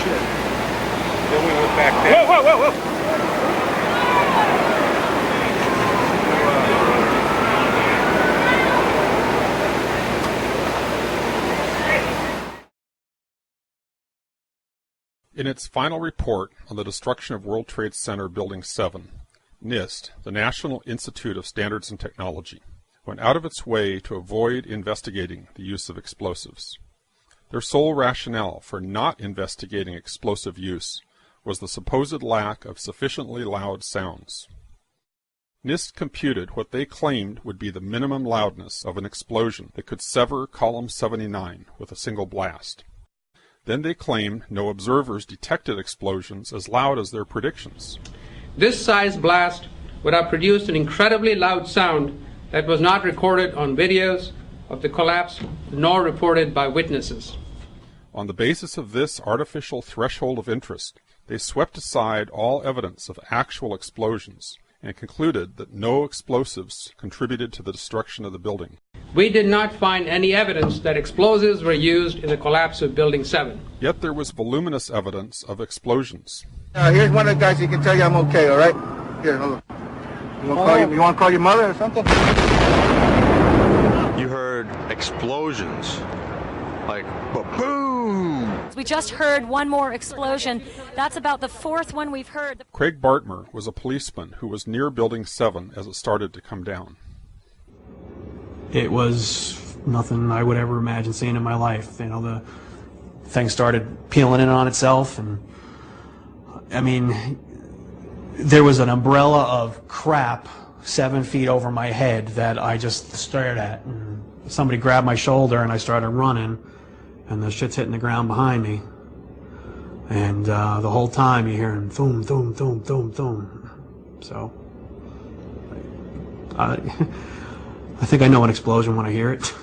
shit. Then we went back there. Whoa, whoa, whoa, whoa! In its final report on the destruction of World Trade Center Building 7, NIST, the National Institute of Standards and Technology, went out of its way to avoid investigating the use of explosives. Their sole rationale for not investigating explosive use was the supposed lack of sufficiently loud sounds. NIST computed what they claimed would be the minimum loudness of an explosion that could sever Column 79 with a single blast. Then they claimed no observers detected explosions as loud as their predictions. This size blast would have produced an incredibly loud sound that was not recorded on videos of the collapse nor reported by witnesses. On the basis of this artificial threshold of interest, they swept aside all evidence of actual explosions and concluded that no explosives contributed to the destruction of the building. We did not find any evidence that explosives were used in the collapse of Building 7. Yet there was voluminous evidence of explosions. Here's one of the guys who can tell you I'm okay, all right? Here, hold on. You want to call your mother or something? You heard explosions, like boom. We just heard one more explosion. That's about the fourth one we've heard. Craig Bartmer was a policeman who was near Building 7 as it started to come down. It was nothing I would ever imagine seeing in my life. You know, the thing started peeling in on itself, and I mean, there was an umbrella of crap 7 feet over my head that I just stared at. And somebody grabbed my shoulder and I started running, and the shit's hitting the ground behind me. And the whole time you're hearing thum, thum, thum, thum, thum. So, I think I know an explosion when I hear it.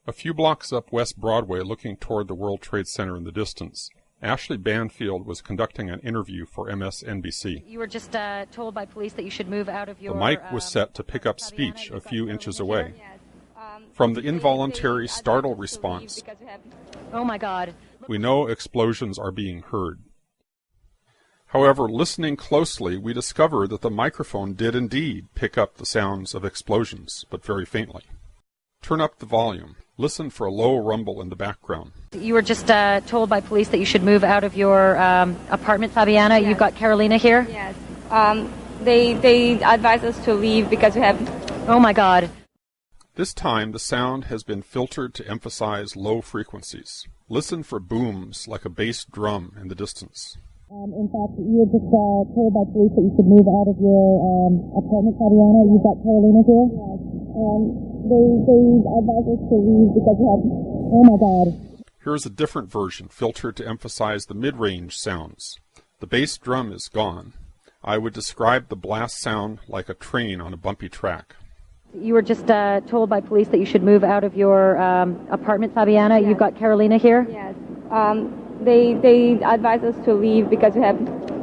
A few blocks up West Broadway, looking toward the World Trade Center in the distance, Ashley Banfield was conducting an interview for MSNBC. You were just told by police that you should move out of your... The mic was set to pick up speech a few inches away. From the involuntary startle response, oh my God, we know explosions are being heard. However, listening closely, we discover that the microphone did indeed pick up the sounds of explosions, but very faintly. Turn up the volume. Listen for a low rumble in the background. You were just told by police that you should move out of your apartment, Fabiana. Yes. You've got Carolina here? Yes. They advised us to leave because we have... Oh my God. This time the sound has been filtered to emphasize low frequencies. Listen for booms like a bass drum in the distance. In fact, you were just told by police that you should move out of your apartment, Fabiana. You've got Carolina here? Yes. They advised us to leave because we have... Oh my God. Here's a different version, filtered to emphasize the mid-range sounds. The bass drum is gone. I would describe the blast sound like a train on a bumpy track. You were just told by police that you should move out of your apartment, Fabiana. Yes. You've got Carolina here? Yes. They advised us to leave because we have...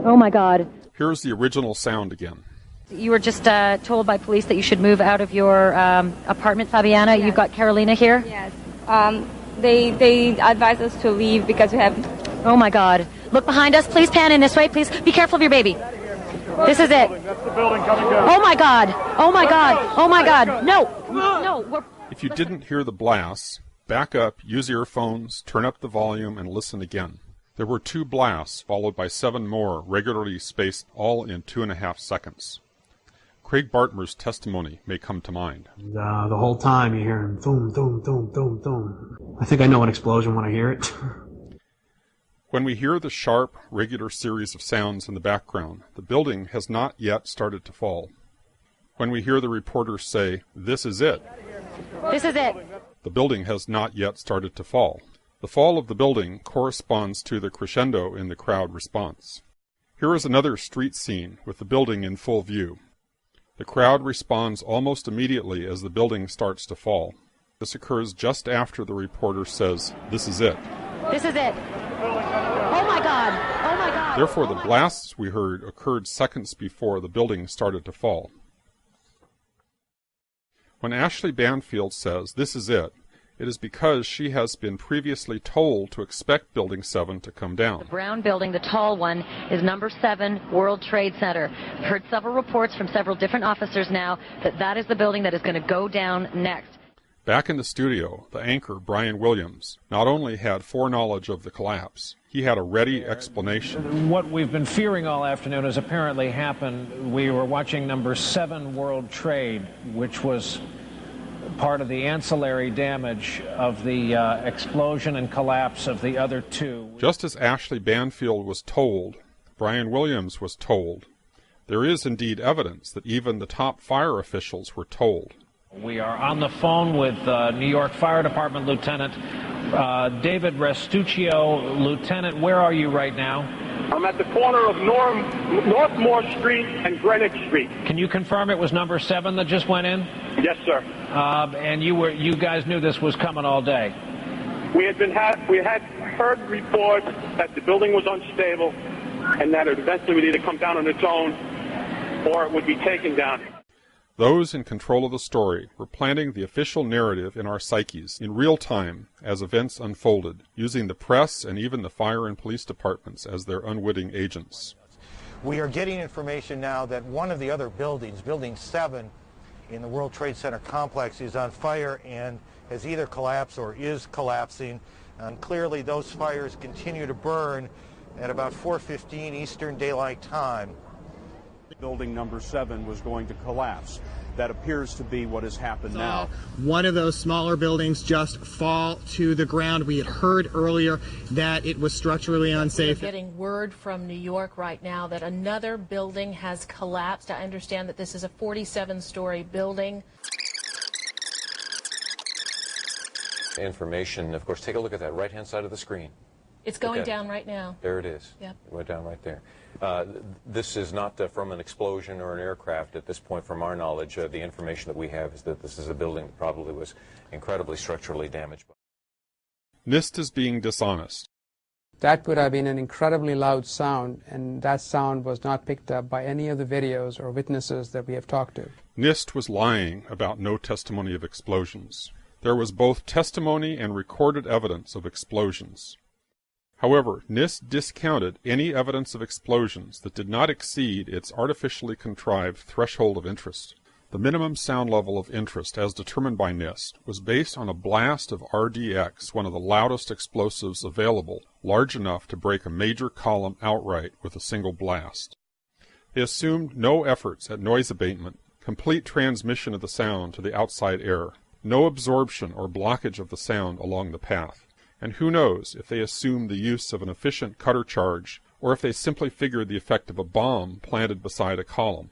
Oh my God. Here's the original sound again. You were just told by police that you should move out of your apartment, Fabiana. Yes. You've got Carolina here? Yes. They advised us to leave because we have... Oh my God. Look behind us. Please pan in this way. Please be careful of your baby. This is it. That's the building coming down. Oh my God. Oh my God. Oh my God. No. No. If you didn't hear the blasts, back up, use earphones, turn up the volume, and listen again. There were 2 blasts, followed by 7 more, regularly spaced, all in 2.5 seconds. Craig Bartmer's testimony may come to mind. And, the whole time you're hearing thum, thum, thum, thum, thum. I think I know an explosion when I hear it. When we hear the sharp, regular series of sounds in the background, the building has not yet started to fall. When we hear the reporters say, "This is it," this is it, the building has not yet started to fall. The fall of the building corresponds to the crescendo in the crowd response. Here is another street scene with the building in full view. The crowd responds almost immediately as the building starts to fall. This occurs just after the reporter says, "This is it." This is it. Oh my God. Oh my God. Therefore, the blasts we heard occurred seconds before the building started to fall. When Ashley Banfield says, "This is it," It is because she has been previously told to expect Building 7 to come down. The brown building, the tall one, is number 7 World Trade Center. I've heard several reports from several different officers now that that is the building that is going to go down next. Back in the studio, the anchor, Brian Williams, not only had foreknowledge of the collapse, he had a ready explanation. What we've been fearing all afternoon has apparently happened. We were watching number 7 World Trade, which was part of the ancillary damage of the explosion and collapse of the other two. Just as Ashley Banfield was told, Brian Williams was told. There is indeed evidence that even the top fire officials were told. We are on the phone with New York Fire Department Lieutenant David Restuccio. Lieutenant, where are you right now? I'm at the corner of Northmore Street and Greenwich Street. Can you confirm it was number 7 that just went in? Yes, sir. And you guys knew this was coming all day? We had heard reports that the building was unstable and that it eventually would either come down on its own or it would be taken down. Those in control of the story were planting the official narrative in our psyches in real time as events unfolded, using the press and even the fire and police departments as their unwitting agents. We are getting information now that one of the other buildings, Building 7 in the World Trade Center complex, is on fire and has either collapsed or is collapsing. And clearly those fires continue to burn at about 4:15 Eastern Daylight Time. Building number 7 was going to collapse. That appears to be what has happened now. One of those smaller buildings just fall to the ground. We had heard earlier that it was structurally unsafe. We're getting word from New York right now that another building has collapsed. I understand that this is a 47-story building. Information, of course, take a look at that right-hand side of the screen. It's going down right now. There it is. Yep. It went down right there. This is not from an explosion or an aircraft at this point, from our knowledge. The information that we have is that this is a building that probably was incredibly structurally damaged. NIST is being dishonest. That would have been an incredibly loud sound, and that sound was not picked up by any of the videos or witnesses that we have talked to. NIST was lying about no testimony of explosions. There was both testimony and recorded evidence of explosions. However, NIST discounted any evidence of explosions that did not exceed its artificially contrived threshold of interest. The minimum sound level of interest, as determined by NIST, was based on a blast of RDX, one of the loudest explosives available, large enough to break a major column outright with a single blast. They assumed no efforts at noise abatement, complete transmission of the sound to the outside air, no absorption or blockage of the sound along the path. And who knows if they assumed the use of an efficient cutter charge, or if they simply figured the effect of a bomb planted beside a column.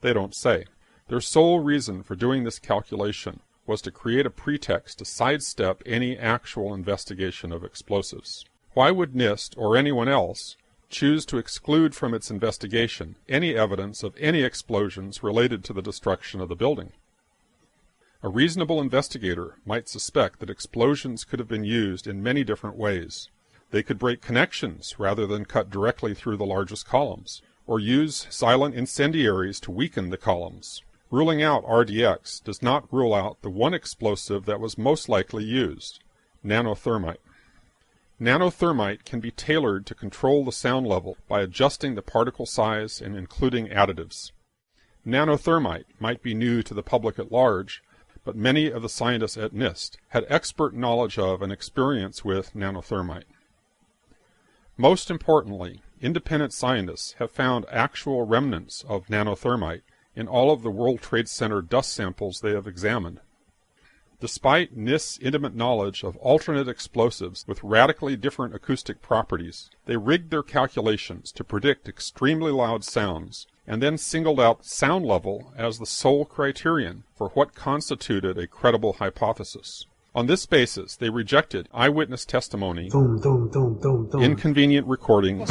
They don't say. Their sole reason for doing this calculation was to create a pretext to sidestep any actual investigation of explosives. Why would NIST, or anyone else, choose to exclude from its investigation any evidence of any explosions related to the destruction of the building? A reasonable investigator might suspect that explosions could have been used in many different ways. They could break connections rather than cut directly through the largest columns, or use silent incendiaries to weaken the columns. Ruling out RDX does not rule out the one explosive that was most likely used, nanothermite. Nanothermite can be tailored to control the sound level by adjusting the particle size and including additives. Nanothermite might be new to the public at large, but many of the scientists at NIST had expert knowledge of and experience with nanothermite. Most importantly, independent scientists have found actual remnants of nanothermite in all of the World Trade Center dust samples they have examined. Despite NIST's intimate knowledge of alternate explosives with radically different acoustic properties, they rigged their calculations to predict extremely loud sounds, and then singled out sound level as the sole criterion for what constituted a credible hypothesis. On this basis, they rejected eyewitness testimony, inconvenient recordings,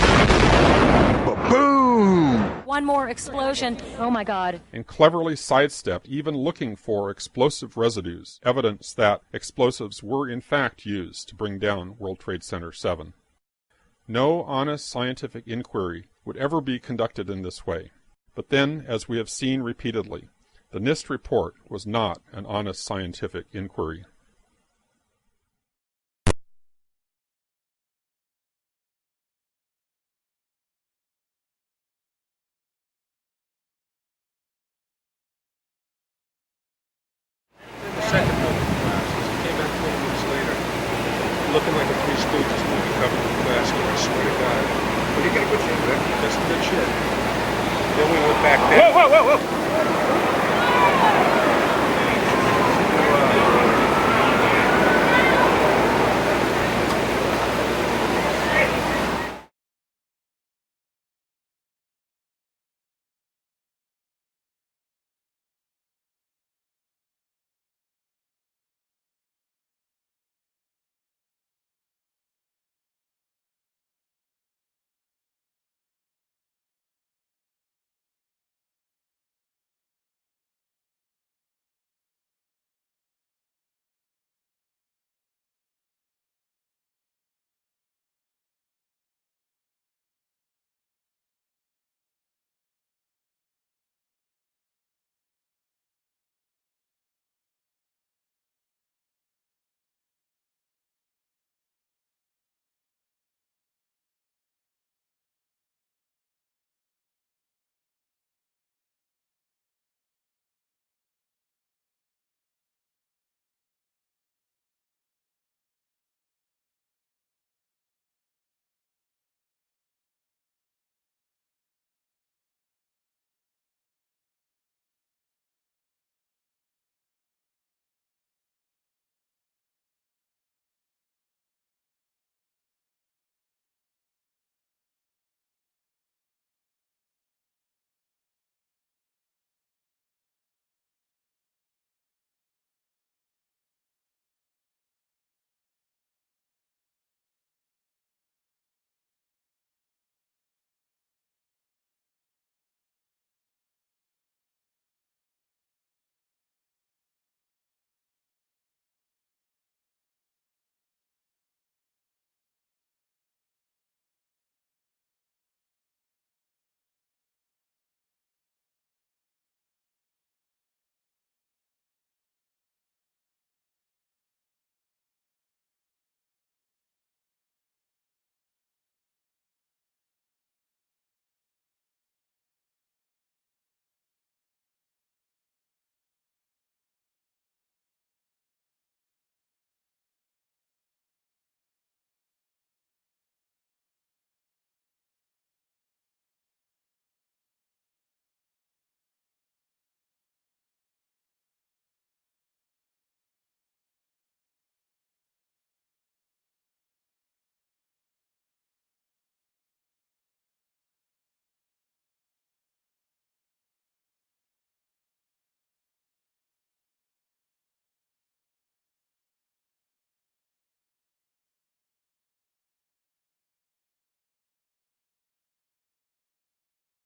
One more explosion. Oh my God. and cleverly sidestepped even looking for explosive residues, evidence that explosives were in fact used to bring down World Trade Center 7. No honest scientific inquiry would ever be conducted in this way. But then, as we have seen repeatedly, the NIST report was not an honest scientific inquiry. looking like a Three Stooges movie covered in plastic, I swear to God. But you got a good shit, man. That's a good shit. Then we went back there. Whoa, whoa, whoa, whoa!